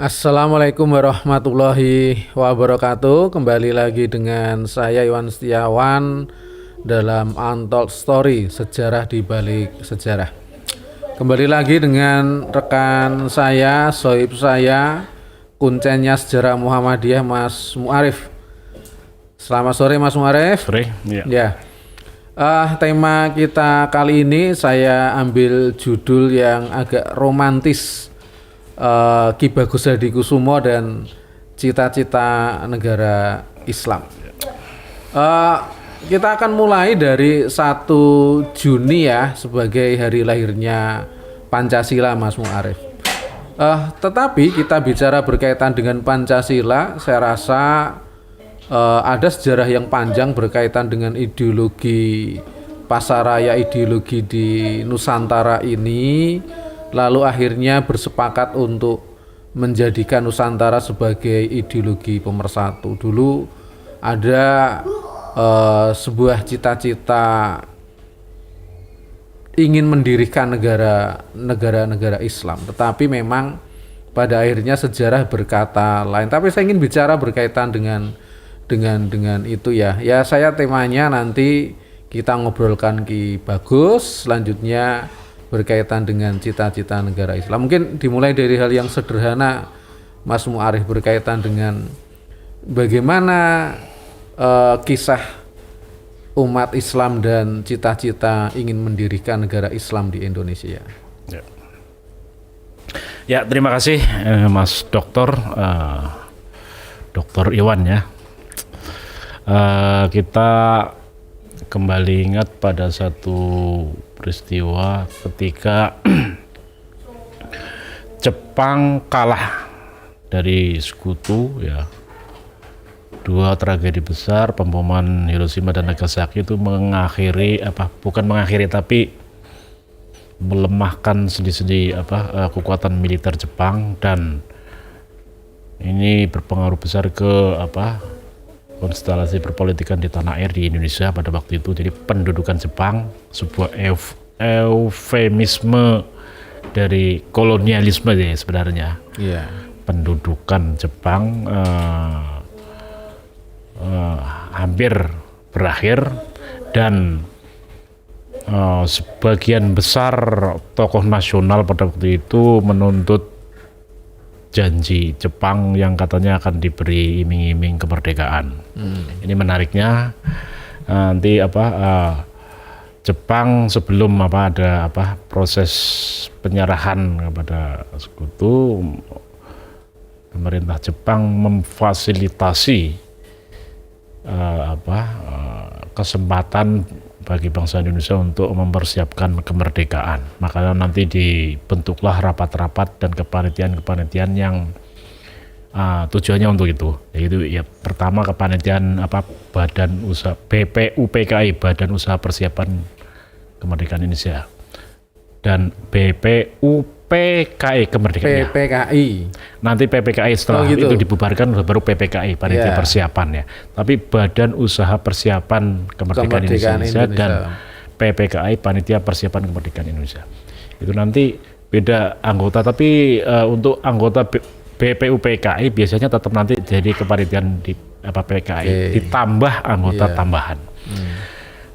Assalamualaikum warahmatullahi wabarakatuh. Kembali lagi dengan saya Iwan Setiawan dalam Untold Story, sejarah di balik sejarah. Kembali lagi dengan rekan saya, sohib saya, kuncennya sejarah Muhammadiyah, Mas Muarif. Selamat sore Mas Muarif. Sore, ya. Ya. Tema kita kali ini saya ambil judul yang agak romantis. Ki Bagus Hadikusumo dan cita-cita negara Islam. Kita akan mulai dari 1 Juni ya, sebagai hari lahirnya Pancasila, Mas Muarif. Tetapi kita bicara berkaitan dengan Pancasila, saya rasa ada sejarah yang panjang berkaitan dengan ideologi pasaraya, ideologi di Nusantara ini. Lalu akhirnya bersepakat untuk menjadikan Nusantara sebagai ideologi pemersatu. Dulu ada sebuah cita-cita ingin mendirikan negara Islam, tetapi memang pada akhirnya sejarah berkata lain. Tapi saya ingin bicara berkaitan dengan itu ya. Ya, saya temanya nanti kita ngobrolkan Ki Bagus, selanjutnya berkaitan dengan cita-cita negara Islam. Mungkin dimulai dari hal yang sederhana, Mas Muarif, berkaitan dengan bagaimana kisah umat Islam dan cita-cita ingin mendirikan negara Islam di Indonesia. Ya, terima kasih Mas Dokter, Dokter Iwan ya. Kita kembali ingat pada satu peristiwa ketika Jepang kalah dari sekutu ya. 2 tragedi besar, pemboman Hiroshima dan Nagasaki itu bukan mengakhiri tapi melemahkan sendi-sendi kekuatan militer Jepang, dan ini berpengaruh besar ke konstelasi perpolitikan di tanah air di Indonesia pada waktu itu. Jadi pendudukan Jepang, sebuah eufemisme dari kolonialisme ya sebenarnya. Yeah. Pendudukan Jepang hampir berakhir, dan sebagian besar tokoh nasional pada waktu itu menuntut janji Jepang yang katanya akan diberi iming-iming kemerdekaan. Ini menariknya nanti Jepang sebelum ada proses penyerahan kepada sekutu, pemerintah Jepang memfasilitasi kesempatan bagi bangsa Indonesia untuk mempersiapkan kemerdekaan. Makanya nanti dibentuklah rapat-rapat dan kepanitiaan-kepanitiaan yang tujuannya untuk itu. Yaitu ya, pertama kepanitiaan Badan Usaha BPUPKI, Badan Usaha Persiapan Kemerdekaan Indonesia, dan BPUPKI Kemerdekaan. PPKI. Nanti PPKI setelah itu dibubarkan baru PPKI, Panitia Persiapan ya. Tapi Badan Usaha Persiapan Kemerdekaan Indonesia dan PPKI, Panitia Persiapan Kemerdekaan Indonesia. Itu nanti beda anggota, tapi untuk anggota BPUPKI biasanya tetap nanti jadi kepanitiaan di PKI, ditambah anggota tambahan.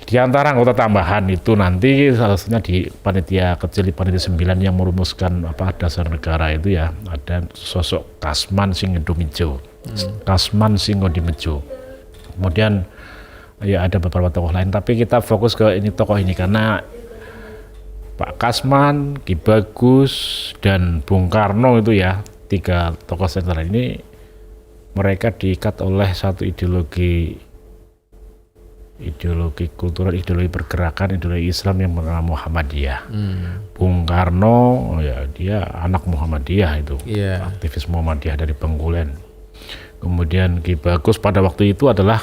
Di antara anggota tambahan itu nanti salah satunya di panitia kecil, di panitia 9 yang merumuskan dasar negara itu ya, ada sosok Kasman Singodomijo. Kasman Singodomijo. Kemudian ya ada beberapa tokoh lain, tapi kita fokus ke tokoh ini karena Pak Kasman, Ki Bagus, dan Bung Karno itu ya, 3 tokoh sentral ini, mereka diikat oleh satu ideologi kultural, ideologi pergerakan, ideologi Islam yang bernama Muhammadiyah. Bung Karno ya, dia anak Muhammadiyah itu, aktivis Muhammadiyah dari Bengkulen. Kemudian Ki Bagus pada waktu itu adalah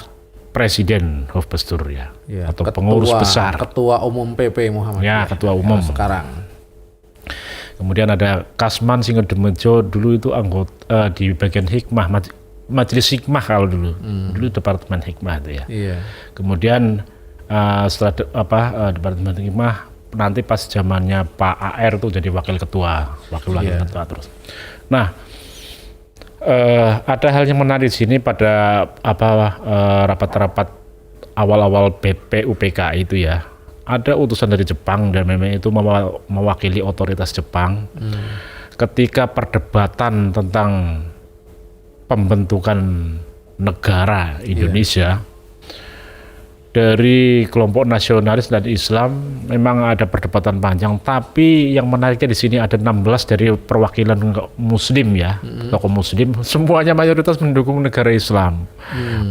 Presiden Hofbestur ya, atau pengurus besar, ketua umum PP Muhammadiyah. Ya, ketua umum sekarang. Kemudian ada Kasman Singodomijo, dulu itu anggota di bagian hikmah, Majelis Hikmah kalau dulu Departemen Hikmah itu ya. Kemudian setelah Departemen Hikmah, nanti pas zamannya Pak AR itu jadi wakil ketua terus. Nah, Ada hal yang menarik di sini pada rapat-rapat awal-awal PUPKI itu ya. Ada utusan dari Jepang dan memang itu mewakili otoritas Jepang. Ketika perdebatan tentang pembentukan negara Indonesia, dari kelompok nasionalis dan Islam memang ada perdebatan panjang, tapi yang menariknya di sini ada 16 dari perwakilan Muslim ya, tokoh Muslim, semuanya mayoritas mendukung negara Islam,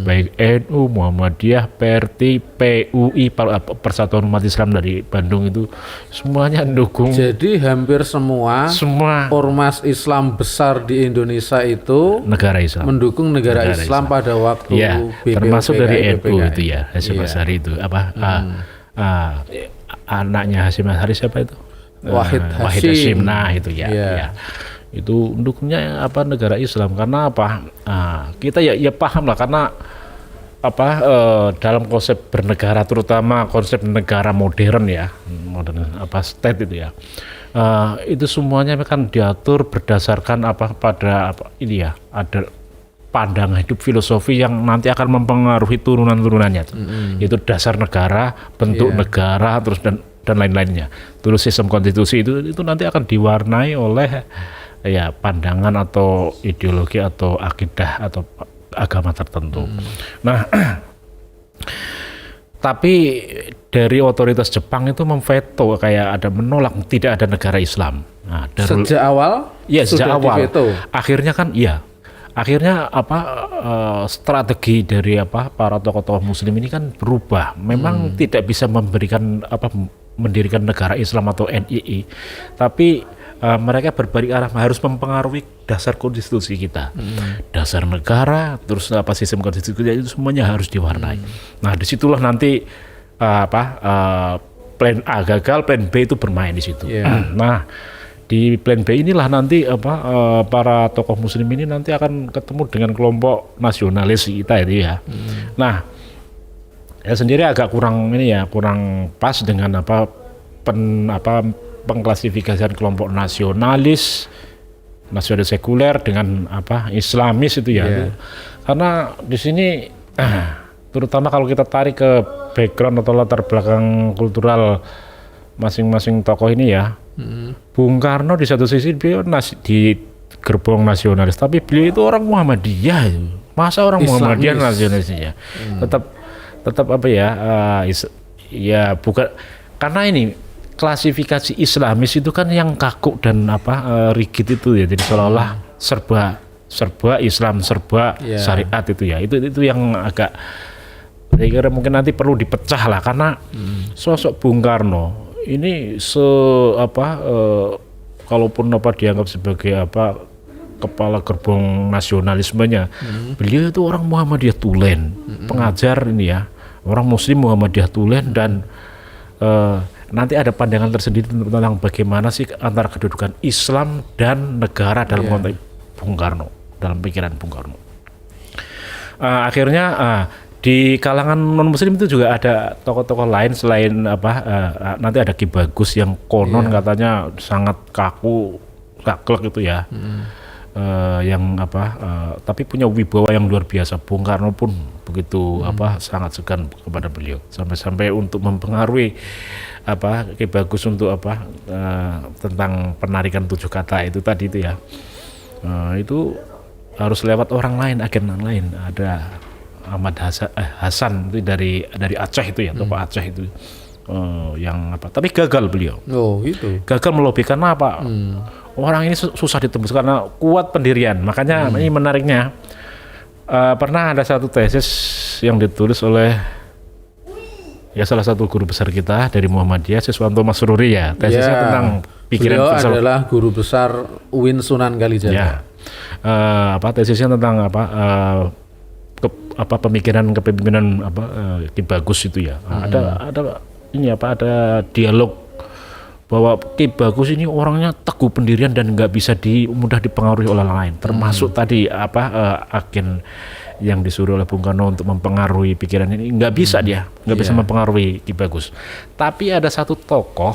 baik NU, Muhammadiyah, PRT, PUI, Persatuan Umat Islam dari Bandung itu semuanya mendukung. Jadi hampir semua ormas Islam besar di Indonesia itu negara Islam, mendukung negara Islam pada waktu ya, termasuk dari NU itu ya. Hari itu anaknya Hasyim Asy'ari siapa itu? Wahid Hasyim. Nah itu ya. Itu mendukungnya negara Islam karena kita ya paham lah, karena dalam konsep bernegara, terutama konsep negara modern ya, state itu ya, itu semuanya kan diatur berdasarkan pada ada pandangan hidup filosofi yang nanti akan mempengaruhi turunan-turunannya, yaitu dasar negara, bentuk negara, terus dan lain-lainnya. Terus sistem konstitusi itu nanti akan diwarnai oleh ya pandangan atau ideologi atau akidah atau agama tertentu. Nah, tapi dari otoritas Jepang itu memveto, kayak ada menolak, tidak ada negara Islam. Nah, sejak awal? Iya, sejak awal. Akhirnya kan strategi dari para tokoh-tokoh Muslim ini kan berubah. Memang tidak bisa mendirikan negara Islam atau NII, tapi mereka berbalik arah, harus mempengaruhi dasar konstitusi kita, dasar negara, terus sistem konstitusi kita itu semuanya harus diwarnai. Nah, disitulah nanti plan A gagal, plan B itu bermain di situ. Nah, di plan B inilah nanti para tokoh Muslim ini nanti akan ketemu dengan kelompok nasionalis kita itu ya. Nah, ya sendiri agak kurang pas dengan pengklasifikasian kelompok nasionalis sekuler dengan Islamis itu ya. Karena di sini terutama kalau kita tarik ke background atau latar belakang kultural masing-masing tokoh ini ya. Bung Karno di satu sisi beliau di gerbong nasionalis, tapi beliau itu orang Muhammadiyah. Masa orang Muhammadiyah nasionalisnya? Tetap ya bukan, karena ini klasifikasi Islamis itu kan yang kaku dan rigid itu ya. Jadi seolah-olah serba Islam, serba syariat itu ya. Itu yang agak, saya kira mungkin nanti perlu dipecah lah, karena sosok Bung Karno ini kalaupun dianggap sebagai kepala gerbong nasionalismenya, beliau itu orang Muhammadiyah tulen, pengajar ini ya, orang Muslim Muhammadiyah tulen, dan nanti ada pandangan tersendiri tentang bagaimana sih antara kedudukan Islam dan negara dalam konteks Bung Karno, dalam pikiran Bung Karno. Akhirnya di kalangan non Muslim itu juga ada tokoh-tokoh lain selain nanti ada Ki Bagus yang konon katanya sangat kaku, saklek itu ya, yang tapi punya wibawa yang luar biasa. Bung Karno pun begitu sangat segan kepada beliau, sampai untuk mempengaruhi Ki Bagus untuk tentang penarikan 7 kata itu tadi itu ya, itu harus lewat orang lain, agen lain. Ada Ahmad Hasan itu dari Aceh itu ya, tokoh Aceh itu yang tapi gagal beliau. Gagal melobikan orang ini susah ditembus karena kuat pendirian. Makanya ini menariknya, pernah ada satu tesis yang ditulis oleh salah satu guru besar kita dari Muhammadiyah, Siswanto Masruri ya. Tesisnya tentang pikiran beliau adalah guru besar UIN Sunan Kalijaga. Tesisnya tentang pemikiran kepemimpinan Ki Bagus itu ya. Ada dialog bahwa Ki Bagus ini orangnya teguh pendirian dan nggak bisa mudah dipengaruhi oleh orang lain. Termasuk tadi agen yang disuruh oleh Bung Karno untuk mempengaruhi pikiran ini, nggak bisa dia, nggak bisa mempengaruhi Ki Bagus. Tapi ada satu tokoh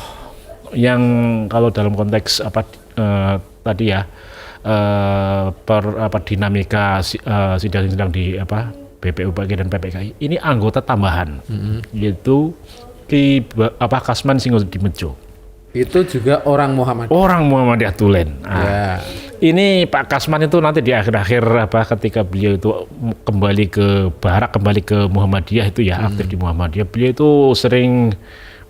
yang kalau dalam konteks tadi ya, dinamika sidang-sidang di BPUPK dan PPKI ini anggota tambahan, yaitu Kasman Singo Dimejo. Itu juga orang Muhammadiyah. Orang Muhammadiyah Tulen. Ini Pak Kasman itu nanti di akhir-akhir ketika beliau itu kembali ke Barak, kembali ke Muhammadiyah itu ya, aktif di Muhammadiyah, beliau itu sering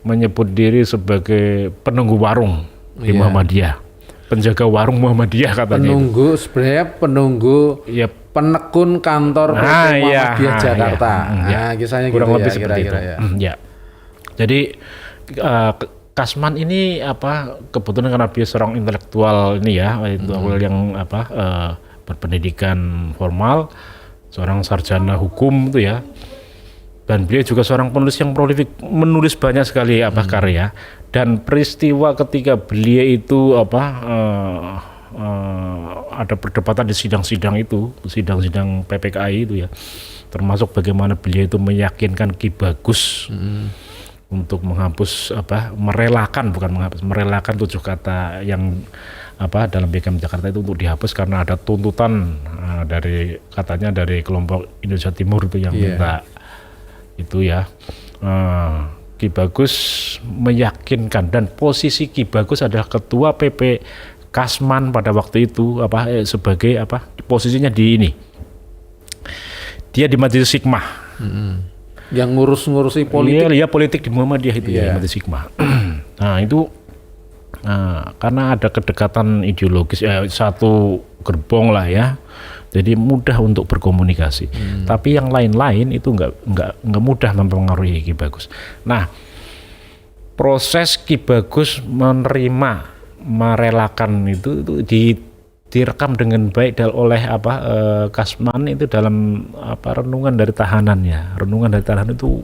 menyebut diri sebagai penunggu warung di Muhammadiyah, penjaga warung Muhammadiyah katanya. Penunggu ya, penekun kantor Muhammadiyah Jakarta. Kisahnya kurang gitu lebih ya, seperti kira-kira itu. Ya. Jadi Kasman ini kebetulan karena dia seorang intelektual ini ya, intelektual yang berpendidikan formal, seorang sarjana hukum itu ya. Dan beliau juga seorang penulis yang prolifik, menulis banyak sekali karya. Dan peristiwa ketika beliau itu ada perdebatan di sidang-sidang itu, sidang-sidang PPKI itu ya, termasuk bagaimana beliau itu meyakinkan Ki Bagus untuk menghapus merelakan 7 kata yang dalam Piagam Jakarta itu untuk dihapus karena ada tuntutan dari kelompok Indonesia Timur itu yang minta itu ya. Ki Bagus meyakinkan, dan posisi Ki Bagus adalah ketua PP Kasman pada waktu itu sebagai posisinya di ini. Dia di Majelis Hikmah. Yang ngurusi politik. Iya, politik di Muhammadiyah itu ya, Majelis Hikmah. Nah, itu karena ada kedekatan ideologis satu gerbong lah ya. Jadi mudah untuk berkomunikasi. Tapi yang lain-lain itu nggak mudah mempengaruhi Ki Bagus. Nah, proses Ki Bagus merelakan itu direkam dengan baik oleh Kasman itu dalam renungan dari tahanan ya. Renungan dari tahanan itu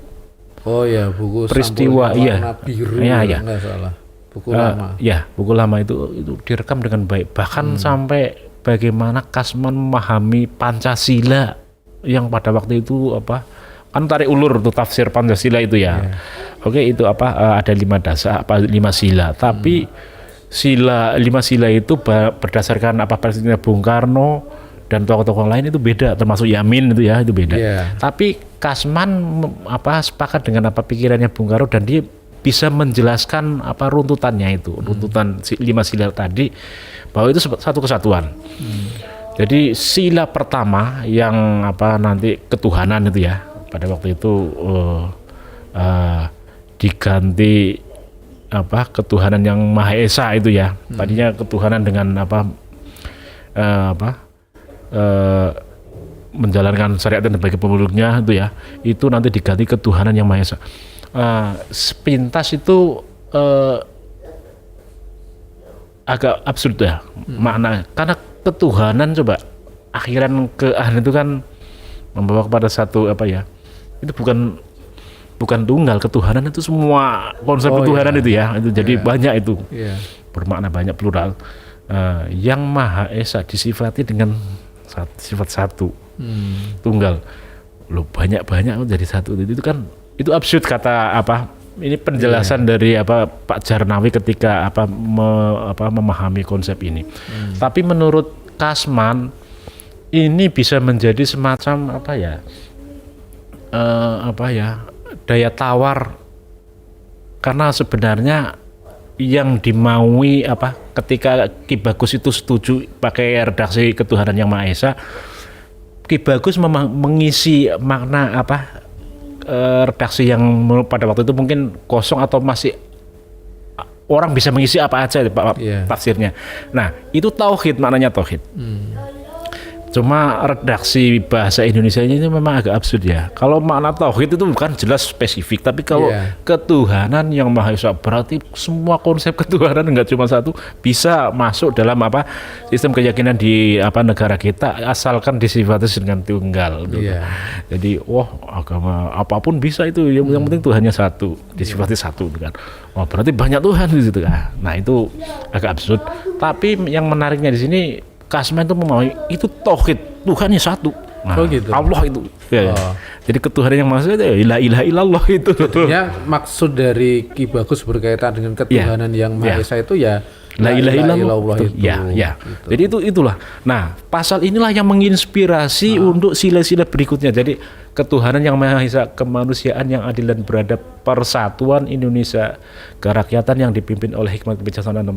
buku peristiwa warna biru enggak salah. Buku lama. Buku lama itu direkam dengan baik. Bahkan sampai bagaimana Kasman memahami Pancasila yang pada waktu itu kan tarik ulur tuh tafsir Pancasila itu ya. Oke, itu ada 5 dasar 5 sila, tapi 5 sila itu berdasarkan Presiden Bung Karno dan tokoh-tokoh lain itu beda, termasuk Yamin itu ya, itu beda. Tapi Kasman sepakat dengan pikirannya Bung Karno, dan dia bisa menjelaskan runtutannya itu, runtutan 5 sila tadi, bahwa itu satu kesatuan. Jadi sila pertama yang nanti ketuhanan itu ya, pada waktu itu diganti ketuhanan yang Maha Esa itu ya. Tadinya ketuhanan dengan menjalankan syariat dan bagi pemeluknya itu ya. Itu nanti diganti ketuhanan yang Maha Esa. Sepintas itu agak absurd ya makna, karena ketuhanan coba akhiran itu kan membawa kepada satu itu bukan tunggal. Ketuhanan itu semua konsep ketuhanan itu ya, itu jadi banyak itu bermakna banyak, plural. Yang Maha Esa disifati dengan sifat satu, tunggal. Loh, banyak jadi satu, itu kan itu absurd kata ini penjelasan dari Pak Jarnawi ketika memahami konsep ini. Tapi menurut Kasman ini bisa menjadi semacam daya tawar, karena sebenarnya yang dimaui ketika Ki Bagus itu setuju pakai redaksi ketuhanan yang Maha Esa, Ki Bagus mengisi makna redaksi yang pada waktu itu mungkin kosong atau masih orang bisa mengisi apa aja tafsirnya. Nah, itu tauhid, maknanya tauhid. Cuma redaksi bahasa Indonesianya ini memang agak absurd ya. Kalau makna tauhid itu bukan jelas spesifik, tapi kalau ketuhanan yang Maha Esa berarti semua konsep ketuhanan enggak cuma satu bisa masuk dalam sistem keyakinan di negara kita, asalkan disifati dengan tunggal gitu. Jadi agama apapun bisa itu, yang penting Tuhannya satu, disifati satu kan. Berarti banyak Tuhan di situ kan. Nah, itu agak absurd. Tapi yang menariknya di sini Kasman itu memahami itu tauhid, Tuhannya satu. Nah, gitu. Allah itu. Jadi ketuhanan yang maksudnya la ilaha illallah itu. Jadinya maksud dari Ki Bagus berkaitan dengan ketuhanan yang Maha Esa itu ya La ilaha illallah. itu. Ya. Gitu. Jadi itulah. Nah, pasal inilah yang menginspirasi untuk sila-sila berikutnya. Jadi ketuhanan yang Maha Esa, kemanusiaan yang adil dan beradab, persatuan Indonesia, kerakyatan yang dipimpin oleh hikmat kebijaksanaan dan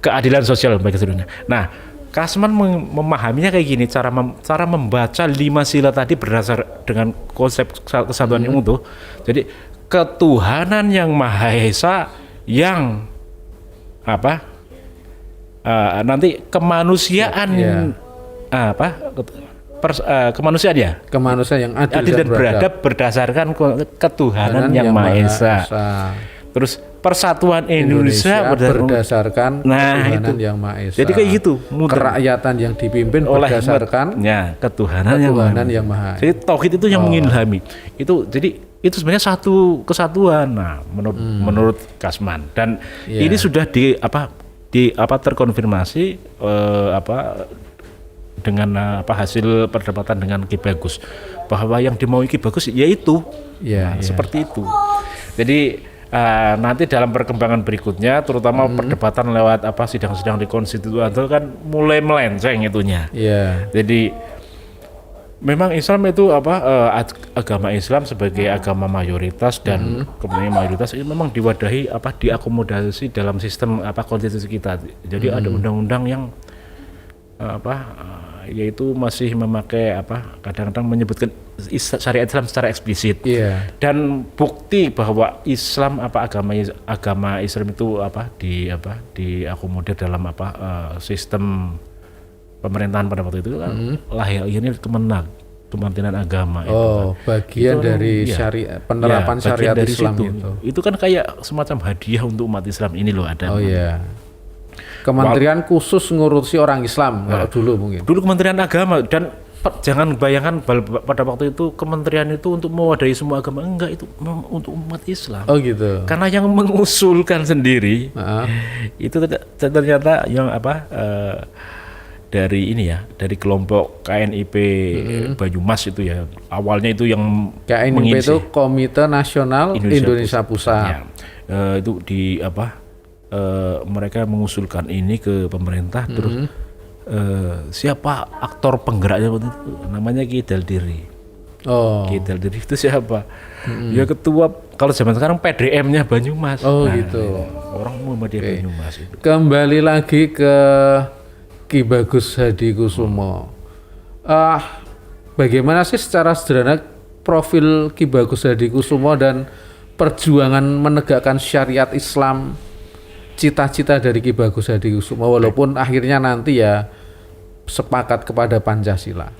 keadilan sosial bagi seluruhnya. Nah, Kasman memahaminya kayak gini, cara membaca 5 sila tadi berdasar dengan konsep kesatuan yang utuh. Jadi ketuhanan yang Maha Esa yang nanti kemanusiaan kemanusiaan ya, kemanusiaan yang adil dan beradab berdasarkan ketuhanan yang Maha Esa. Terus persatuan Indonesia berdasarkan ketuhanan yang Maha Esa. Jadi kayak gitu. Kerakyatan yang dipimpin berdasarkan ketuhanan yang Maha Esa. Jadi tauhid itu yang mengilhami. Itu sebenarnya satu kesatuan. Nah, menurut Kasman, dan ini sudah terkonfirmasi dengan hasil perdebatan dengan Ki Bagus, bahwa yang dimaui Ki Bagus yaitu seperti itu. Jadi nanti dalam perkembangan berikutnya, terutama perdebatan lewat sidang-sidang di konstitusi itu kan mulai melenceng itunya. Jadi memang Islam itu agama Islam sebagai agama mayoritas, dan kemudian mayoritas itu memang diwadahi diakomodasi dalam sistem konstitusi kita. Jadi ada undang-undang yang yaitu masih memakai kadang-kadang menyebutkan syariat Islam secara eksplisit. Dan bukti bahwa Islam agama Islam itu diakomodir dalam sistem pemerintahan pada waktu itu kan lahirnya Kementerian Agama bagian itu, dari syariat, penerapan syariat Islam itu kan kayak semacam hadiah untuk umat Islam ini loh ada. Kementerian khusus ngurusi orang Islam kalau dulu Kementerian Agama, dan jangan bayangkan pada waktu itu kementerian itu untuk mewadahi semua agama, enggak, itu untuk umat Islam. Gitu. Karena yang mengusulkan sendiri itu ternyata yang dari kelompok KNIP Banyumas itu ya, awalnya itu yang KNIP itu Komite Nasional Indonesia Pusat. Itu mereka mengusulkan ini ke pemerintah. Terus siapa aktor penggeraknya waktu itu? Namanya Ki Daldiri. Ki Daldiri itu siapa? Ya ketua, kalau zaman sekarang PDM-nya Banyumas. Gitu. Orang Muhammadiyah Banyumas itu. Kembali lagi ke Ki Bagus Hadikusumo. Bagaimana sih secara sederhana profil Ki Bagus Hadikusumo dan perjuangan menegakkan syariat Islam, cita-cita dari Ki Bagus Hadikusumo, walaupun akhirnya nanti ya sepakat kepada Pancasila.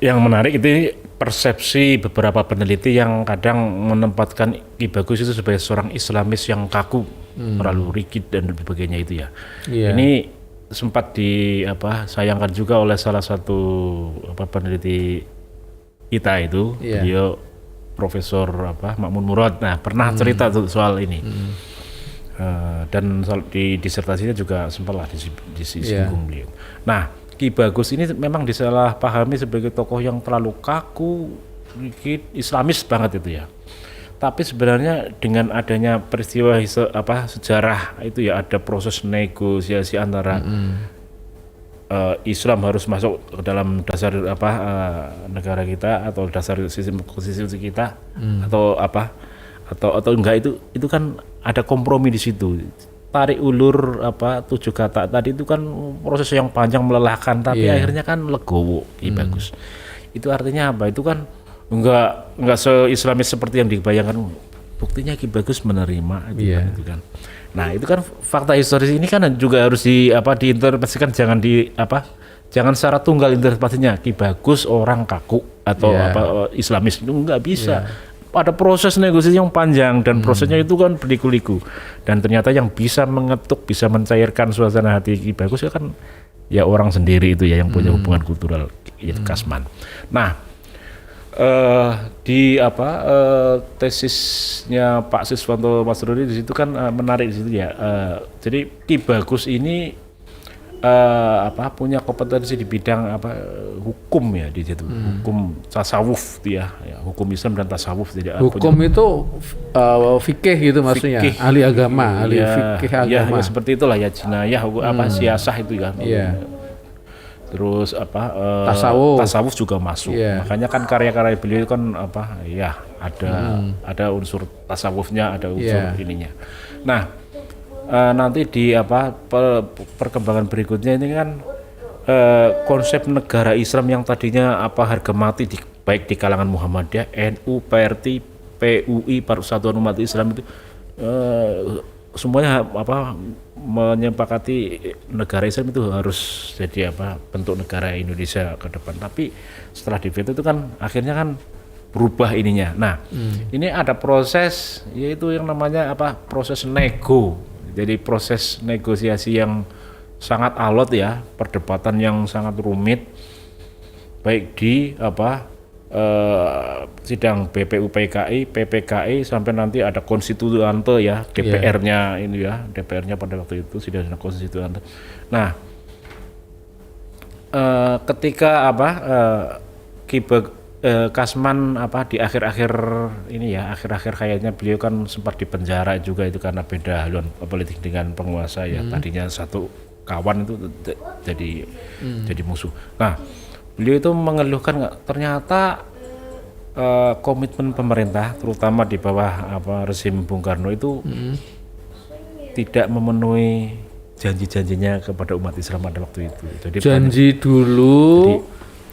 Yang menarik itu persepsi beberapa peneliti yang kadang menempatkan Ki Bagus itu sebagai seorang Islamis yang kaku, terlalu rigid dan sebagainya itu ya. Ini sempat sayangkan juga oleh salah satu peneliti kita itu, beliau Profesor Makmun Murad. Nah, pernah cerita soal ini. Dan di disertasinya juga sempatlah disinggung beliau. Nah, Ki Bagus ini memang disalahpahami sebagai tokoh yang terlalu kaku, rigid, Islamis banget itu ya. Tapi sebenarnya dengan adanya peristiwa sejarah itu ya, ada proses negosiasi antara Islam harus masuk ke dalam dasar negara kita atau dasar sistem konstitusi kita atau enggak, itu kan ada kompromi di situ. Tarik ulur 7 kata tadi itu kan proses yang panjang, melelahkan, tapi akhirnya kan legowo Ki Bagus. Itu artinya apa? Itu kan enggak se-Islamis seperti yang dibayangkan. Buktinya Ki Bagus menerima itu kan. Nah, itu kan fakta historis ini kan juga harus diinterpretasikan, jangan secara tunggal interpretasinya. Ki Bagus orang kaku atau Islamis itu enggak bisa. Ada proses negosiasi yang panjang dan prosesnya itu kan berliku-liku, dan ternyata yang bisa mengetuk, bisa mencairkan suasana hati Ki Bagus ya kan ya orang sendiri itu ya, yang punya hubungan kultural, yaitu Kasman. Nah, di tesisnya Pak Siswanto Masruri di situ kan menarik di situ ya. Jadi Ki Bagus ini punya kompetensi di bidang hukum ya di situ, hukum tasawuf ya, hukum Islam dan tasawuf. Jadi hukum itu fikih gitu maksudnya, fikih, ahli agama, ahli fikih agama. Ya seperti itulah ya, jinayah, siasah itu ya. Terus tasawuf juga masuk. Makanya kan karya-karya beliau kan ada unsur tasawufnya, ada unsur ininya. Nah, nanti di perkembangan berikutnya ini kan konsep negara Islam yang tadinya harga mati baik di kalangan Muhammadiyah, NU, PRT, PUI, Persatuan Umat Islam itu semuanya menyepakati negara Islam itu harus jadi bentuk negara Indonesia ke depan. Tapi setelah diveto itu kan akhirnya kan berubah ininya. Nah, ini ada proses yaitu yang namanya proses nego. Jadi proses negosiasi yang sangat alot ya, perdebatan yang sangat rumit baik di sidang BPUPKI, PPKI sampai nanti ada konstituante ya, DPR-nya ini ya, DPR-nya pada waktu itu sidang konstituante. Nah, ketika Kasman di akhir-akhir ini ya, akhir-akhir kayaknya beliau kan sempat dipenjara juga itu karena beda haluan politik dengan penguasa ya. Tadinya satu kawan itu jadi musuh. Nah, beliau itu mengeluhkan ternyata komitmen pemerintah terutama di bawah rezim Bung Karno itu tidak memenuhi janji-janjinya kepada umat Islam pada waktu itu. Jadi janji dulu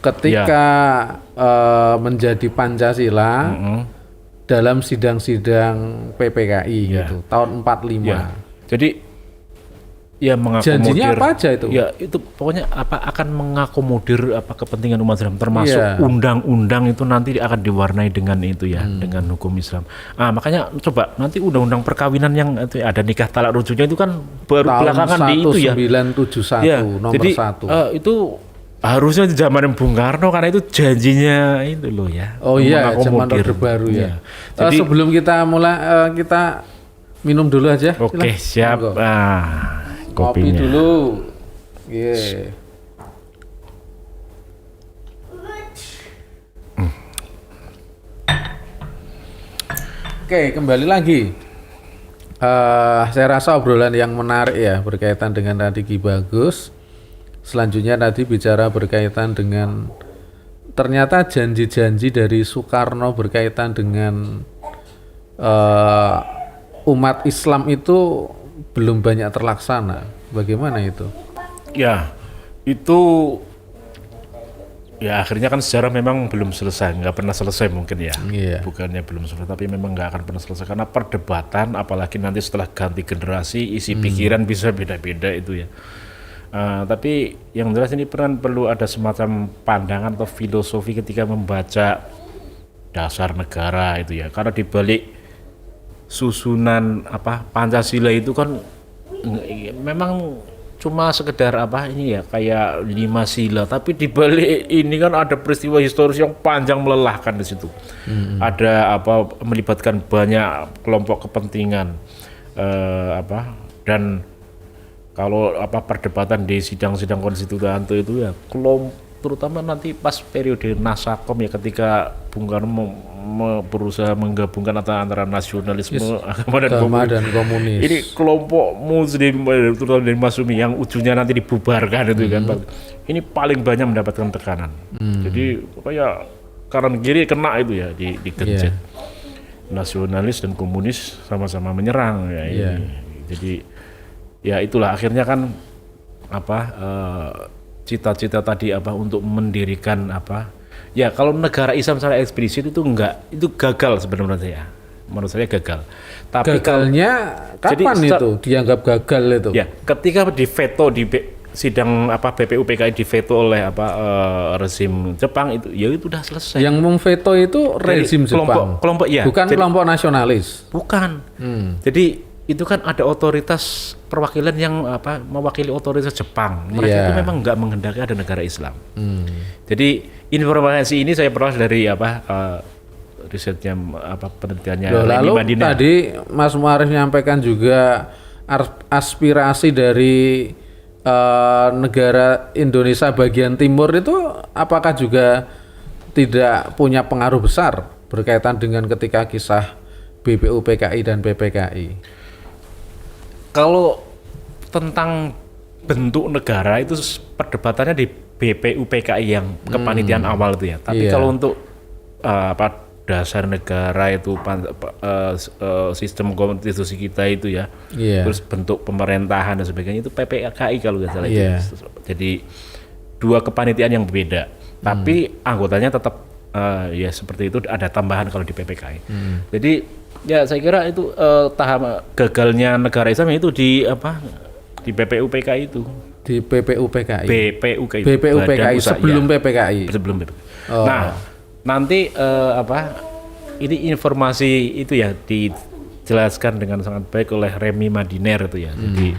ketika menjadi Pancasila dalam sidang-sidang PPKI gitu tahun 45. Jadi ya mengakomodir. Janjinya apa aja itu? Ya itu pokoknya akan mengakomodir kepentingan umat Islam termasuk undang-undang itu nanti akan diwarnai dengan itu ya, dengan hukum Islam. Makanya coba nanti undang-undang perkawinan yang itu ada nikah talak rujuknya itu kan baru tahun belakangan di itu ya. 1971 nomor jadi, 1. Itu harusnya di zaman Bung Karno karena itu janjinya itu loh ya. Oh iya, zaman Orde Baru ya. Jadi, sebelum kita mulai kita minum dulu aja. Oke, siap. Kopi dulu. Oke, kembali lagi. Saya rasa obrolan yang menarik ya berkaitan dengan tadi Ki Bagus. Selanjutnya tadi bicara berkaitan dengan ternyata janji-janji dari Soekarno berkaitan dengan umat Islam itu belum banyak terlaksana. Bagaimana itu? Ya, itu ya akhirnya kan sejarah memang belum selesai, nggak pernah selesai mungkin ya. Bukannya belum selesai, tapi memang nggak akan pernah selesai karena perdebatan, apalagi nanti setelah ganti generasi, isi pikiran bisa beda-beda itu ya. Tapi yang jelas ini perlu ada semacam pandangan atau filosofi ketika membaca dasar negara itu ya, karena dibalik susunan Pancasila itu kan memang cuma sekedar ini ya kayak 5 sila, tapi dibalik ini kan ada peristiwa historis yang panjang melelahkan di situ. Ada melibatkan banyak kelompok kepentingan dan kalau perdebatan di sidang-sidang konstituante itu ya terutama nanti pas periode Nasakom ya ketika Bung Karno berusaha menggabungkan antara nasionalisme agama dan komunis. Ini kelompok Muslim terutama dari Masyumi yang ujungnya nanti dibubarkan itu kan. Ini paling banyak mendapatkan tekanan. Jadi kayak kanan kiri kena itu ya digencet. Nasionalis dan komunis sama-sama menyerang ya. Jadi ya itulah akhirnya kan cita-cita tadi untuk mendirikan ya kalau negara Islam secara eksplisit itu gagal sebenarnya menurut saya gagal. Tapi gagalnya kapan itu dianggap gagal itu? Ya ketika diveto di sidang BPUPKI diveto oleh rezim Jepang itu ya itu udah selesai. Yang memveto itu rezim Jepang. Kelompok ya. Bukan kelompok nasionalis. Bukan. Jadi itu kan ada otoritas perwakilan yang mewakili otoritas Jepang. Mereka itu memang nggak menghendaki ada negara Islam. Jadi informasi ini saya peroleh dari risetnya penelitiannya lalu Madinah. Tadi Mas Muarif menyampaikan juga aspirasi dari negara Indonesia bagian timur itu apakah juga tidak punya pengaruh besar berkaitan dengan ketika kisah BPUPKI dan PPKI? Kalau tentang bentuk negara itu perdebatannya di BPUPKI yang kepanitiaan awal itu ya. Tapi kalau untuk dasar negara itu sistem konstitusi kita itu ya, terus bentuk pemerintahan dan sebagainya itu PPKI kalau nggak salah itu. Jadi dua kepanitiaan yang berbeda, tapi anggotanya tetap ya seperti itu, ada tambahan kalau di PPKI. Jadi ya saya kira itu tahap gagalnya negara Islam itu di BPUPKI itu. Di BPUPKI. BPUPKI sebelum PPKI. Sebelum PPKI. Nah, nanti ini informasi itu ya dijelaskan dengan sangat baik oleh Remy Madiner itu ya. Jadi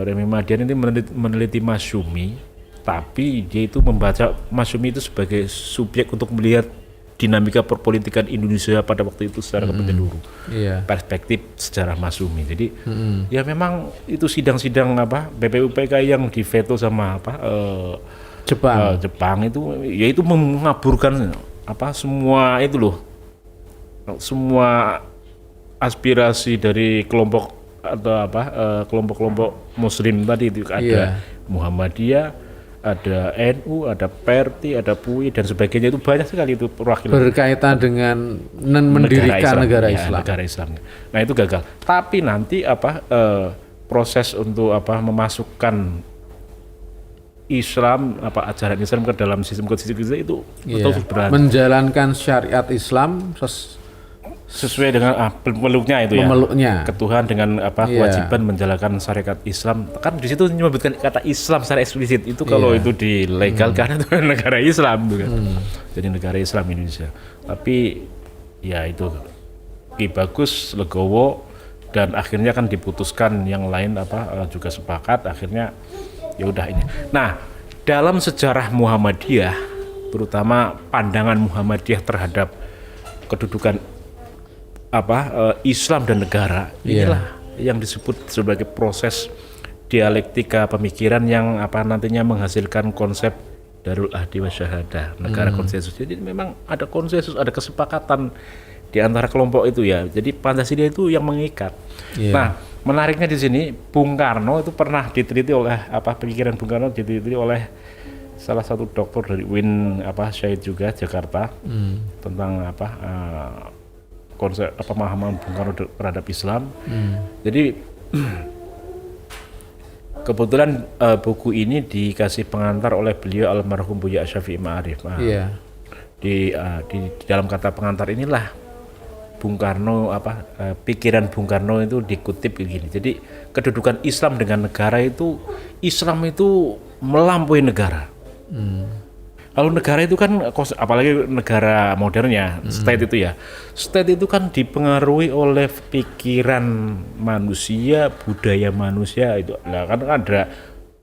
Remy Madiner ini meneliti Masyumi, tapi dia itu membaca Masyumi itu sebagai subjek untuk melihat dinamika perpolitikan Indonesia pada waktu itu secara menyeluruh. Perspektif sejarah Masyumi. Jadi ya memang itu sidang-sidang BPUPKI yang diveto sama Jepang itu yaitu mengaburkan semua itu loh, semua aspirasi dari kelompok atau kelompok-kelompok Muslim tadi itu ada Muhammadiyah, ada NU, ada PRT, ada PUI dan sebagainya, itu banyak sekali itu perwakilan berkaitan dengan mendirikan negara Islam. Negara Islam. Nah itu gagal. Tapi nanti proses untuk memasukkan Islam, ajaran Islam ke dalam sistem konstitusi itu betul berani. Menjalankan syariat Islam sesuai dengan pemeluknya itu ya. Ketuhan dengan kewajiban menjalankan syariat Islam. Kan di situ menyebutkan kata Islam secara eksplisit. Itu kalau itu dilegalkan itu negara Islam kan. Jadi negara Islam Indonesia. Tapi ya itu Ki Bagus, Legowo dan akhirnya kan diputuskan yang lain juga sepakat akhirnya ya udah ini. Nah, dalam sejarah Muhammadiyah, terutama pandangan Muhammadiyah terhadap kedudukan Islam dan negara, inilah yang disebut sebagai proses dialektika pemikiran yang nantinya menghasilkan konsep Darul Ahdi wa Syahadah, negara konsensus. Jadi memang ada konsensus, ada kesepakatan di antara kelompok itu ya. Jadi Pancasila itu yang mengikat. Nah, menariknya di sini Bung Karno itu pernah diteliti oleh pemikiran Bung Karno diteliti oleh salah satu doktor dari UIN Syahid juga Jakarta tentang konsep pemahaman Bung Karno terhadap Islam. Jadi kebetulan buku ini dikasih pengantar oleh beliau almarhum Buya Syafi'i Ma'arif. Di dalam kata pengantar inilah Bung Karno pikiran Bung Karno itu dikutip begini. Jadi kedudukan Islam dengan negara itu, Islam itu melampaui negara. Kalau negara itu kan apalagi negara modernnya, state itu ya. State itu kan dipengaruhi oleh pikiran manusia, budaya manusia itu. Nah, kan ada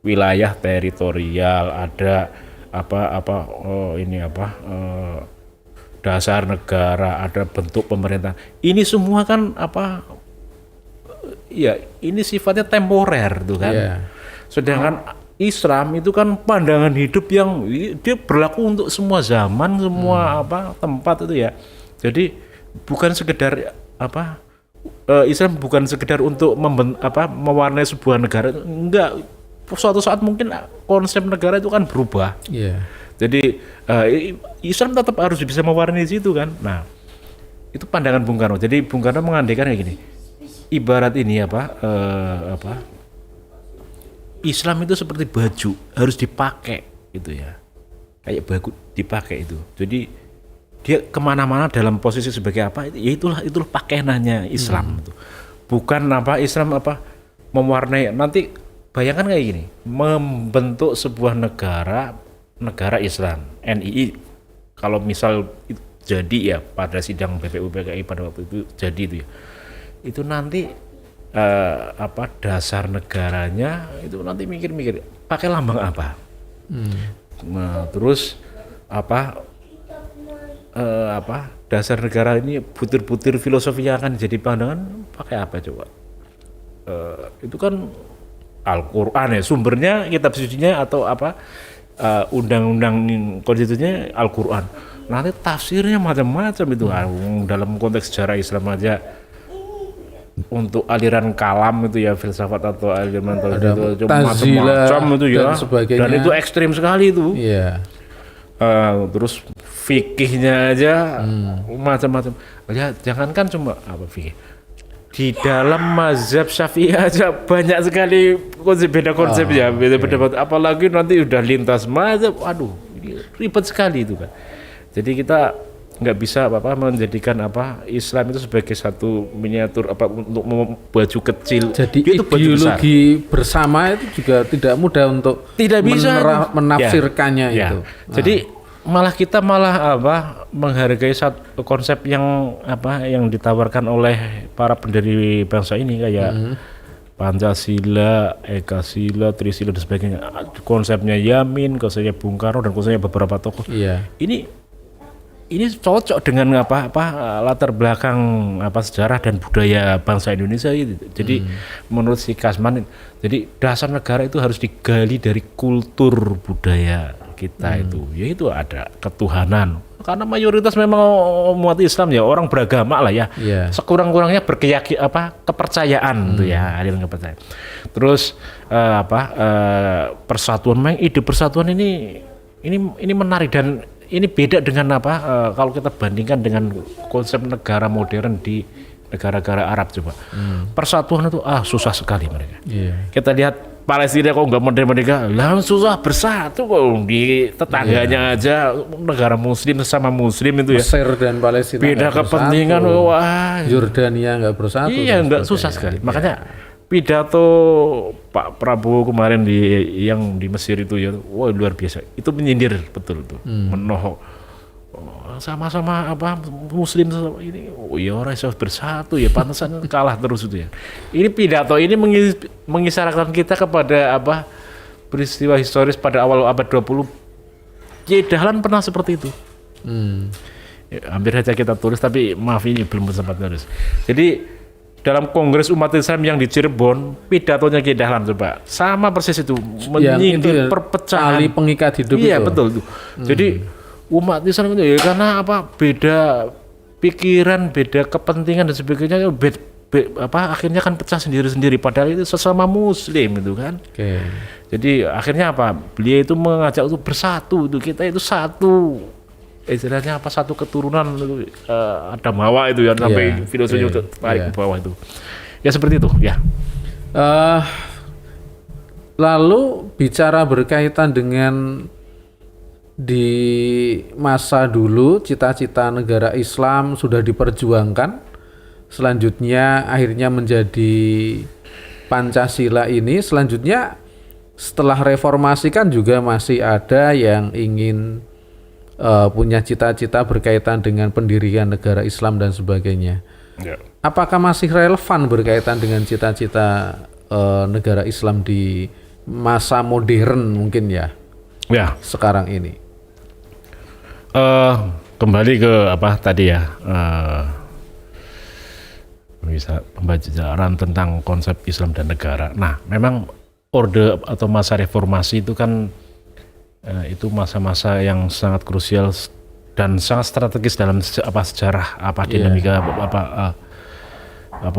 wilayah teritorial, ada dasar negara, ada bentuk pemerintahan. Ini semua kan ini sifatnya temporer tuh kan. Sedangkan Islam itu kan pandangan hidup yang dia berlaku untuk semua zaman, semua tempat itu ya. Jadi bukan sekedar Islam bukan sekedar untuk mewarnai sebuah negara, enggak. Suatu saat mungkin konsep negara itu kan berubah. Jadi Islam tetap harus bisa mewarnai situ kan. Nah, itu pandangan Bung Karno. Jadi Bung Karno mengandaikan kayak gini. Ibarat ini Islam itu seperti baju, harus dipakai gitu ya. Kayak baju dipakai itu. Jadi dia kemana-mana dalam posisi sebagai ya itulah pakaiannya Islam itu. Bukan Islam mewarnai. Nanti bayangkan kayak gini, membentuk sebuah negara Islam, NII, kalau misal jadi ya pada sidang BPUPKI pada waktu itu jadi itu ya, itu nanti dasar negaranya itu nanti mikir-mikir pakai lambang apa, nah, terus dasar negara ini butir-butir filosofinya akan jadi pandangan pakai apa coba, itu kan Al-Qur'an ya, sumbernya kitab sucinya atau apa undang-undang konstitusinya Al-Qur'an. Nanti tafsirnya macam-macam itu. Dalam konteks sejarah Islam aja untuk aliran kalam itu ya, filsafat atau aliran itu macam-macam itu ya. Dan itu ekstrim sekali itu. Iya. Terus fikihnya aja macam-macam. Ya, jangankan cuma apa fikih. Di dalam mazhab Syafi'i aja banyak sekali beda konsep ya, beda pendapat. Apalagi nanti udah lintas mazhab, aduh, ribet sekali itu kan. Jadi kita nggak bisa menjadikan Islam itu sebagai satu miniatur untuk baju kecil. Jadi itu ideologi bersama itu juga tidak mudah untuk tidak bisa menafsirkannya itu. Jadi kita menghargai satu konsep yang yang ditawarkan oleh para pendiri bangsa ini kayak Pancasila, Ekasila, Trisila dan sebagainya. Konsepnya Yamin, konsepnya Bung Karno dan konsepnya beberapa tokoh. Iya. Ini cocok dengan latar belakang sejarah dan budaya bangsa Indonesia itu. Jadi menurut si Kasman, jadi dasar negara itu harus digali dari kultur budaya kita itu, yaitu ada ketuhanan. Karena mayoritas memang umat Islam ya, orang beragama lah ya. Yeah. Sekurang-kurangnya kepercayaan itu ya, aliran kepercayaan. Terus persatuan, memang ide persatuan ini menarik dan ini beda dengan kalau kita bandingkan dengan konsep negara modern di negara-negara Arab coba. Persatuan itu susah sekali mereka. Yeah. Kita lihat Palestina kok nggak merdeka, langsung susah bersatu kok di tetangganya aja negara Muslim sama Muslim itu ya. Mesir dan Palestina beda kepentingan, wah. Jordania nggak bersatu. Iya nggak, susah sekali. Makanya pidato Pak Prabowo kemarin yang di Mesir itu ya, wah luar biasa. Itu menyindir betul tuh, menohok. Sama-sama Muslim ini, orang harus bersatu ya, pantesan kalah terus itu ya. Ini pidato ini mengisyaratkan kita kepada peristiwa historis pada awal abad 20. Kiai Dahlan pernah seperti itu. Ya, hampir saja kita tulis, tapi maaf ini belum sempat tulis. Jadi dalam Kongres Umat Islam yang di Cirebon, pidatonya Kiai Dahlan coba sama persis itu, menyindir perpecahan. Tali pengikat hidup iya, itu. Betul tuh. Jadi umat Islam itu ya karena beda pikiran, beda kepentingan dan sebagainya, akhirnya kan pecah sendiri-sendiri padahal itu sesama Muslim itu kan. Okay. Jadi akhirnya beliau itu mengajak untuk bersatu, itu kita itu satu, istilahnya satu keturunan itu, Adam Hawa itu ya, sampai filosofinya tarik ke bawah itu ya, seperti itu ya. Lalu bicara berkaitan dengan di masa dulu cita-cita negara Islam sudah diperjuangkan, selanjutnya akhirnya menjadi Pancasila ini, selanjutnya setelah reformasi kan juga masih ada yang ingin punya cita-cita berkaitan dengan pendirian negara Islam dan sebagainya. Ya. Apakah masih relevan berkaitan dengan cita-cita negara Islam di masa modern mungkin ya? Ya. Sekarang ini. Kembali ke tadi ya, bisa pembicaraan tentang konsep Islam dan negara. Nah, memang orde atau masa reformasi itu kan itu masa-masa yang sangat krusial dan sangat strategis dalam sejarah dinamika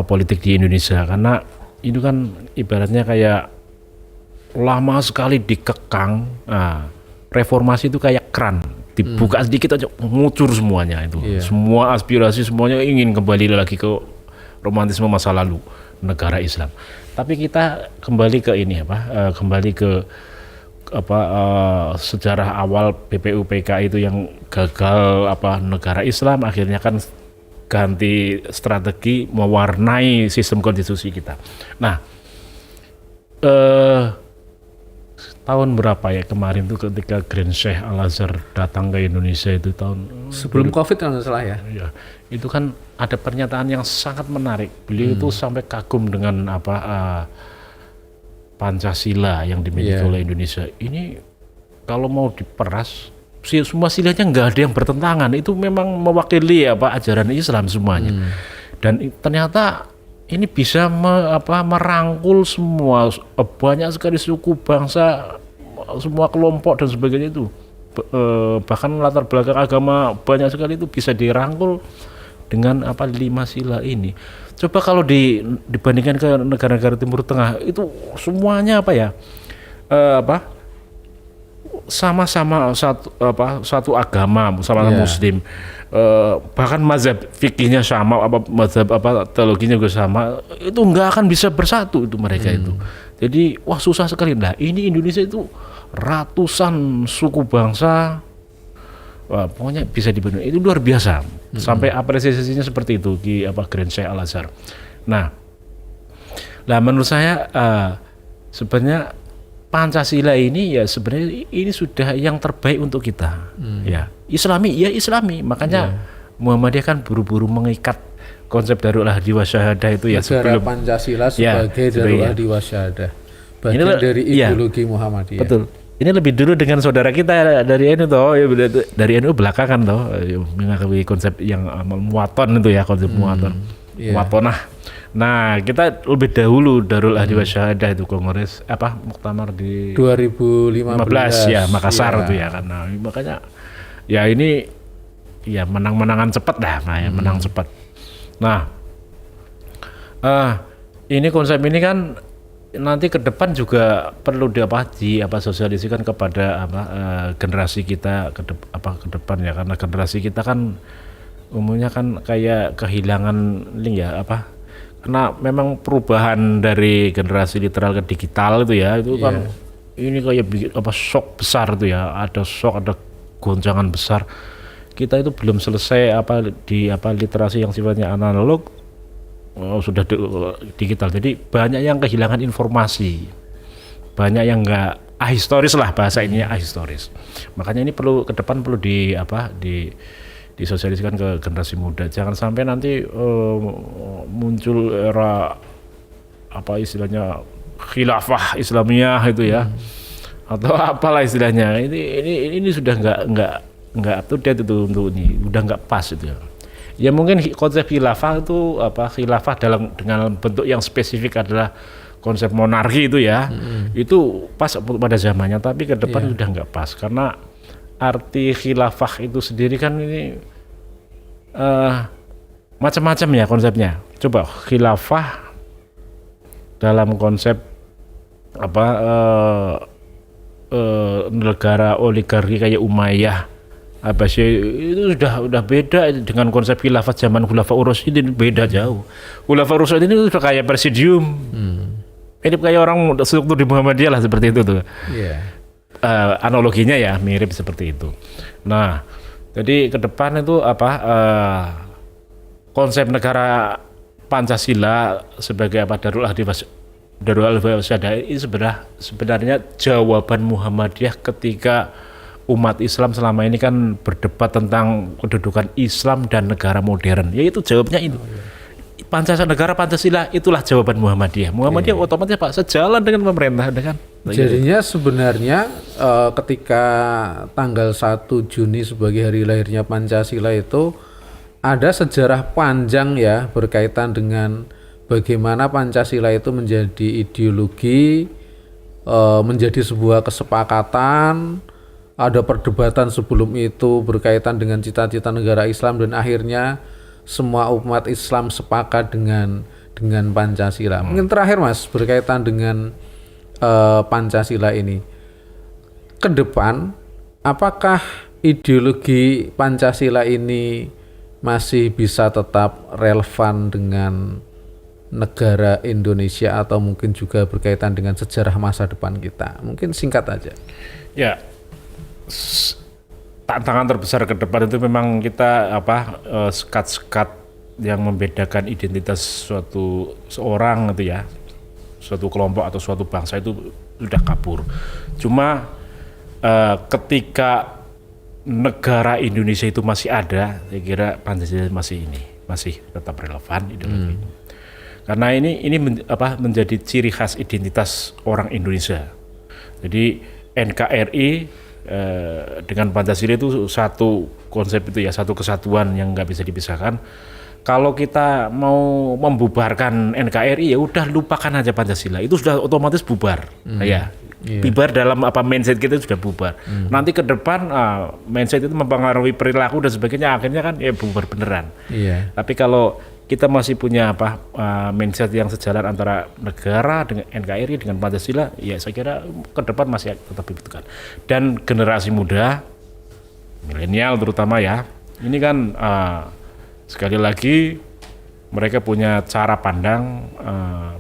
politik di Indonesia, karena itu kan ibaratnya kayak lama sekali dikekang. Reformasi itu kayak keran, dibuka sedikit aja ngucur semuanya itu. Semua aspirasi semuanya ingin kembali lagi ke romantisme masa lalu negara Islam. Tapi kita kembali ke ini kembali ke sejarah awal BPUPK itu yang gagal negara Islam, akhirnya kan ganti strategi mewarnai sistem konstitusi kita. Nah, tahun berapa ya kemarin tuh ketika Grand Sheikh Al-Azhar datang ke Indonesia itu tahun sebelum Covid kalau nggak salah ya. Ya, itu kan ada pernyataan yang sangat menarik. Beliau itu sampai kagum dengan Pancasila yang dimiliki oleh Indonesia. Ini kalau mau diperas, semua silanya nggak ada yang bertentangan. Itu memang mewakili ajaran Islam semuanya. Dan ternyata ini bisa merangkul semua, banyak sekali suku, bangsa, semua kelompok dan sebagainya itu. Bahkan latar belakang agama banyak sekali itu bisa dirangkul dengan 5 sila ini. Coba kalau dibandingkan ke negara-negara Timur Tengah itu semuanya sama-sama satu agama, sama-sama Muslim, bahkan mazhab fikihnya sama, mazhab teologinya juga sama, itu nggak akan bisa bersatu itu mereka itu. Jadi susah sekali. Nah ini Indonesia itu ratusan suku bangsa, pokoknya bisa dibentuk, itu luar biasa. Sampai apresiasinya seperti itu di Grand Sheikh Al Azhar. Nah menurut saya sebenarnya Pancasila ini ya sebenarnya ini sudah yang terbaik untuk kita. Ya, Islami. Makanya Muhammadiyah kan buru-buru mengikat konsep Darul Ahdi Wasyahadah itu ya, negara Pancasila sebagai Darul Ahdi Wasyahadah. Bagian dari ideologi Muhammadiyah. Betul. Ini lebih dulu dengan saudara kita dari NU dari NU belakangan mengakui konsep yang muaton itu ya, konsep muaton. Muatonah. Nah, kita lebih dahulu Darul Ahdi Wasyahadah itu kongres muktamar di 2015 ya, Makassar itu ya, karena makanya ya ini ya menang-menangan cepat dah, menang cepat. Nah, ini konsep ini kan nanti ke depan juga perlu sosialisasikan kepada generasi kita ke depan ya, karena generasi kita kan umumnya kan kayak kehilangan link ya karena memang perubahan dari generasi literal ke digital itu ya, itu kan ini kayak bikin shock besar itu ya, ada goncangan besar. Kita itu belum selesai di literasi yang sifatnya analog, sudah digital. Jadi banyak yang kehilangan informasi, banyak yang nggak ahistoris lah, bahasa ininya ahistoris. Makanya ini ke depan perlu disosialisasikan ke generasi muda. Jangan sampai nanti muncul era istilahnya khilafah Islamiyah itu ya, atau apalah istilahnya. Ini sudah nggak up to date itu, untuk ini udah nggak pas itu ya. Ya mungkin konsep khilafah itu khilafah dengan bentuk yang spesifik adalah konsep monarki itu ya, itu pas pada zamannya, tapi ke depan sudah nggak pas, karena arti khilafah itu sendiri kan ini macam-macam ya konsepnya. Coba khilafah dalam konsep negara oligarki kayak Umayyah, Abbasiyah, itu udah beda dengan konsep khilafah zaman Khulafaur Rasyidin, beda jauh. Khulafaur Rasyidin itu udah kayak presidium. Ini kayak orang struktur di Muhammadiyah lah, seperti itu tuh. Analoginya ya mirip seperti itu. Nah, jadi ke depan itu konsep negara Pancasila sebagai Darul Ahdi Wasyahadah ini sebenarnya jawaban Muhammadiyah ketika umat Islam selama ini kan berdebat tentang kedudukan Islam dan negara modern. Yaitu jawabnya itu. Negara Pancasila itulah jawaban Muhammadiyah. Muhammadiyah otomatis sejalan dengan pemerintah kan. Jadinya sebenarnya ketika tanggal 1 Juni sebagai hari lahirnya Pancasila itu ada sejarah panjang ya berkaitan dengan bagaimana Pancasila itu menjadi ideologi, menjadi sebuah kesepakatan. Ada perdebatan sebelum itu berkaitan dengan cita-cita negara Islam, dan akhirnya semua umat Islam sepakat dengan Pancasila. Mungkin terakhir Mas, berkaitan dengan Pancasila ini, ke depan apakah ideologi Pancasila ini masih bisa tetap relevan dengan negara Indonesia, atau mungkin juga berkaitan dengan sejarah masa depan kita? Mungkin singkat aja. Ya, tantangan terbesar ke depan itu memang kita sekat-sekat yang membedakan identitas seorang itu ya, suatu kelompok atau suatu bangsa itu sudah kabur. Cuma ketika negara Indonesia itu masih ada, saya kira Pancasila masih tetap relevan ideologi. Karena ini menjadi ciri khas identitas orang Indonesia. Jadi NKRI dengan Pancasila itu satu konsep itu ya, satu kesatuan yang nggak bisa dipisahkan. kalau kita mau membubarkan NKRI ya udah lupakan aja Pancasila, itu sudah otomatis bubar. Ya. Bubar dalam mindset kita sudah bubar. Nanti ke depan mindset itu mempengaruhi perilaku dan sebagainya, akhirnya kan ya bubar beneran. Tapi kalau kita masih punya mindset yang sejalan antara negara dengan NKRI dengan Pancasila, ya saya kira ke depan masih tetap dibutuhkan. Dan generasi muda, milenial terutama ya, ini kan sekali lagi mereka punya cara pandang,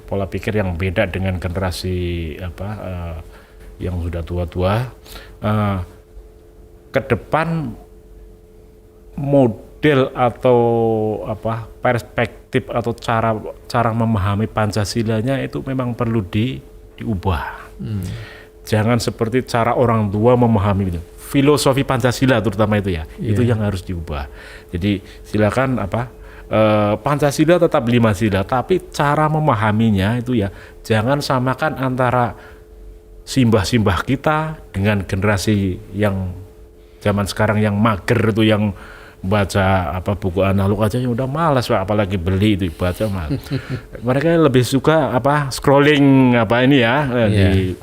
pola pikir yang beda dengan generasi yang sudah tua-tua. Ke depan model atau perspektif atau cara memahami Pancasilanya itu memang perlu diubah. Jangan seperti cara orang tua memahami itu. Filosofi Pancasila terutama itu ya, itu yang harus diubah. Jadi silakan Pancasila tetap 5 sila, tapi cara memahaminya itu ya jangan samakan antara simbah-simbah kita dengan generasi yang zaman sekarang yang mager itu, yang baca buku analog aja yang udah malas, apalagi beli itu baca malas. Mereka lebih suka scrolling di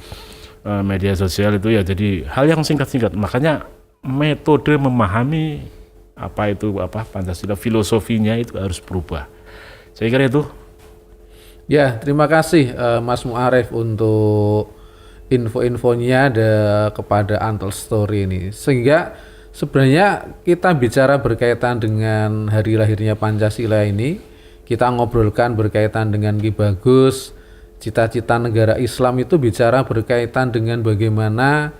media sosial itu ya, jadi hal yang singkat-singkat. Makanya metode memahami Pancasila, filosofinya itu harus berubah. Saya kira itu. Ya, terima kasih Mas Mu'arif untuk info-infonya kepada Untold Story ini. Sehingga sebenarnya kita bicara berkaitan dengan hari lahirnya Pancasila ini, kita ngobrolkan berkaitan dengan Ki Bagus, cita-cita negara Islam itu bicara berkaitan dengan bagaimana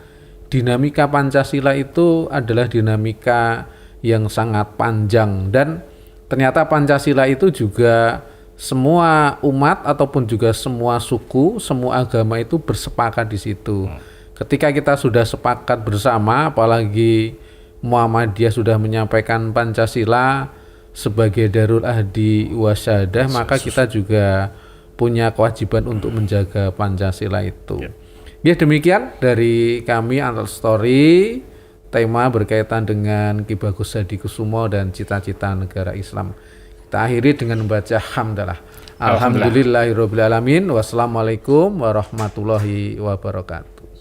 dinamika Pancasila itu adalah dinamika yang sangat panjang, dan ternyata Pancasila itu juga semua umat ataupun juga semua suku, semua agama itu bersepakat di situ. Ketika kita sudah sepakat bersama, apalagi Muhammadiyah sudah menyampaikan Pancasila sebagai Darul Ahdi Wasyadah, maka kita juga punya kewajiban untuk menjaga Pancasila itu. Ya, demikian dari kami Untold Story, tema berkaitan dengan Ki Bagus Hadikusumo dan cita-cita negara Islam. Kita akhiri dengan membaca hamdalah. Alhamdulillahirabbil alamin. Wassalamualaikum warahmatullahi wabarakatuh.